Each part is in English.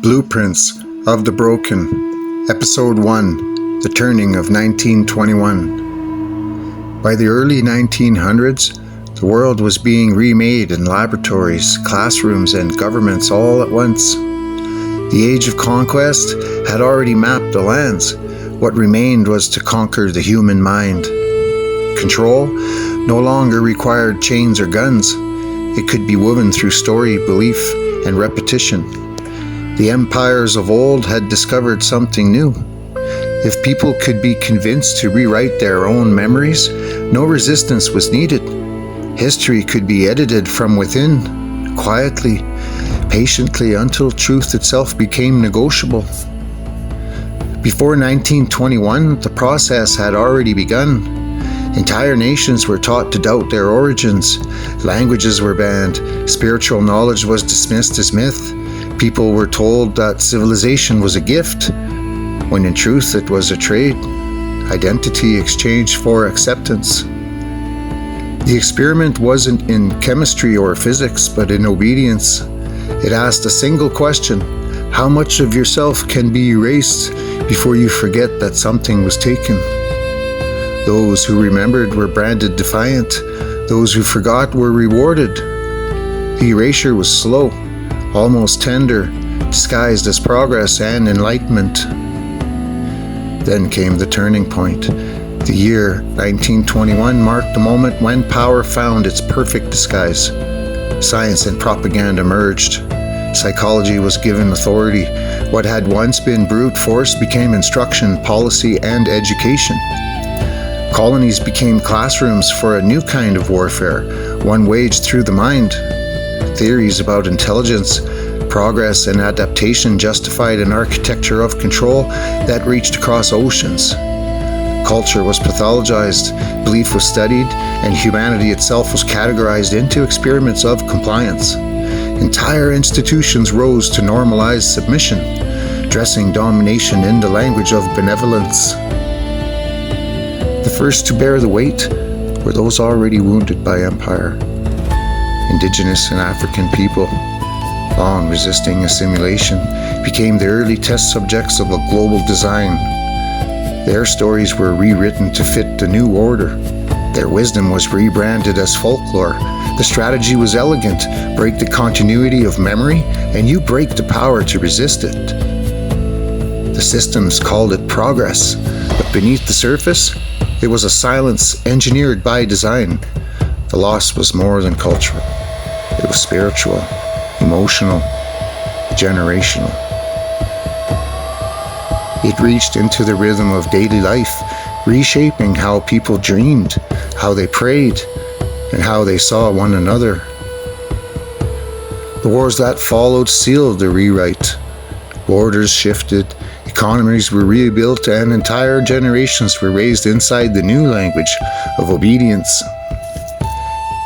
Blueprints of the Broken, Episode 1, The Turning of 1921. By the early 1900s, the world was being remade in laboratories, classrooms, and governments all at once. The age of conquest had already mapped the lands. What remained was to conquer the human mind. Control no longer required chains or guns. It could be woven through story, belief, and repetition. The empires of old had discovered something new. If people could be convinced to rewrite their own memories, no resistance was needed. History could be edited from within, quietly, patiently, until truth itself became negotiable. Before 1921, the process had already begun. Entire nations were taught to doubt their origins. Languages were banned. Spiritual knowledge was dismissed as myth. People were told that civilization was a gift, when in truth it was a trade. Identity exchanged for acceptance. The experiment wasn't in chemistry or physics, but in obedience. It asked a single question: how much of yourself can be erased before you forget that something was taken? Those who remembered were branded defiant. Those who forgot were rewarded. The erasure was slow, almost tender, disguised as progress and enlightenment. Then came the turning point. The year 1921 marked the moment when power found its perfect disguise. Science and propaganda merged. Psychology was given authority. What had once been brute force became instruction, policy, and education. Colonies became classrooms for a new kind of warfare, one waged through the mind. Theories about intelligence, progress, and adaptation justified an architecture of control that reached across oceans. Culture was pathologized, belief was studied, and humanity itself was categorized into experiments of compliance. Entire institutions rose to normalize submission, dressing domination in the language of benevolence. The first to bear the weight were those already wounded by empire. Indigenous and African people, long resisting assimilation, became the early test subjects of a global design. Their stories were rewritten to fit the new order. Their wisdom was rebranded as folklore. The strategy was elegant: break the continuity of memory, and you break the power to resist it. The systems called it progress, but beneath the surface, it was a silence engineered by design. The loss was more than cultural. It was spiritual, emotional, generational. It reached into the rhythm of daily life, reshaping how people dreamed, how they prayed, and how they saw one another. The wars that followed sealed the rewrite. Borders shifted, economies were rebuilt, and entire generations were raised inside the new language of obedience.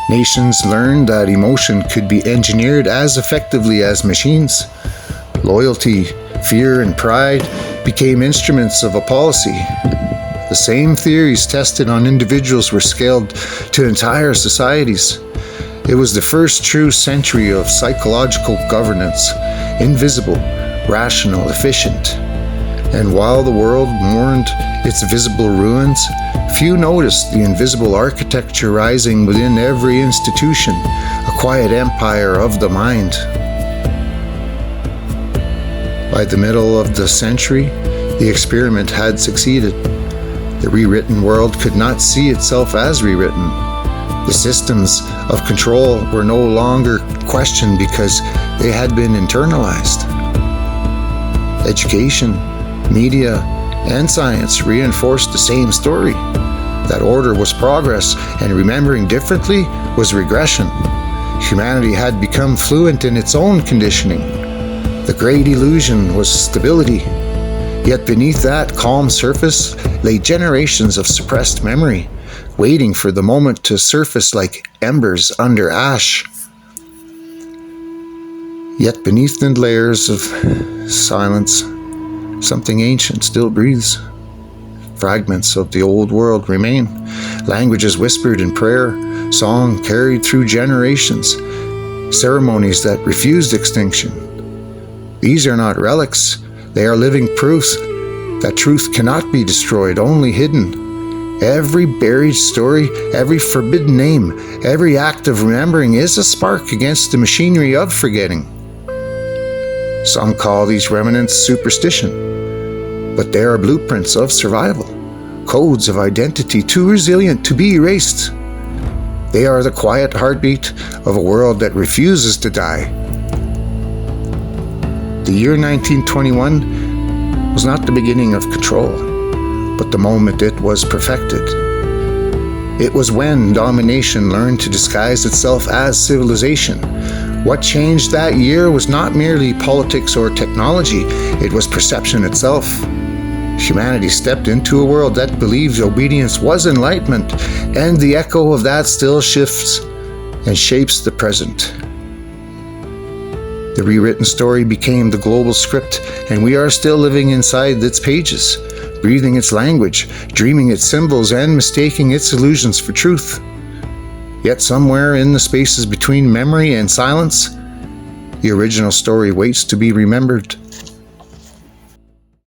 Nations learned that emotion could be engineered as effectively as machines. Loyalty, fear, and pride became instruments of a policy. The same theories tested on individuals were scaled to entire societies. It was the first true century of psychological governance, invisible, rational, efficient. And while the world mourned its visible ruins, few noticed the invisible architecture rising within every institution, a quiet empire of the mind. By the middle of the century, the experiment had succeeded. The rewritten world could not see itself as rewritten. The systems of control were no longer questioned because they had been internalized. Education, media, and science reinforced the same story. That order was progress, and remembering differently was regression. Humanity had become fluent in its own conditioning. The great illusion was stability. Yet beneath that calm surface lay generations of suppressed memory, waiting for the moment to surface like embers under ash. Yet beneath the layers of silence, something ancient still breathes. Fragments of the old world remain. Languages whispered in prayer, song carried through generations, ceremonies that refused extinction. These are not relics, they are living proofs that truth cannot be destroyed, only hidden. Every buried story, every forbidden name, every act of remembering is a spark against the machinery of forgetting. Some call these remnants superstition, but they are blueprints of survival, codes of identity too resilient to be erased. They are the quiet heartbeat of a world that refuses to die. The year 1921 was not the beginning of control, but the moment it was perfected. It was when domination learned to disguise itself as civilization. What changed that year was not merely politics or technology, it was perception itself. Humanity stepped into a world that believed obedience was enlightenment, and the echo of that still shifts and shapes the present. The rewritten story became the global script, and we are still living inside its pages, breathing its language, dreaming its symbols, and mistaking its illusions for truth. Yet somewhere in the spaces between memory and silence, the original story waits to be remembered.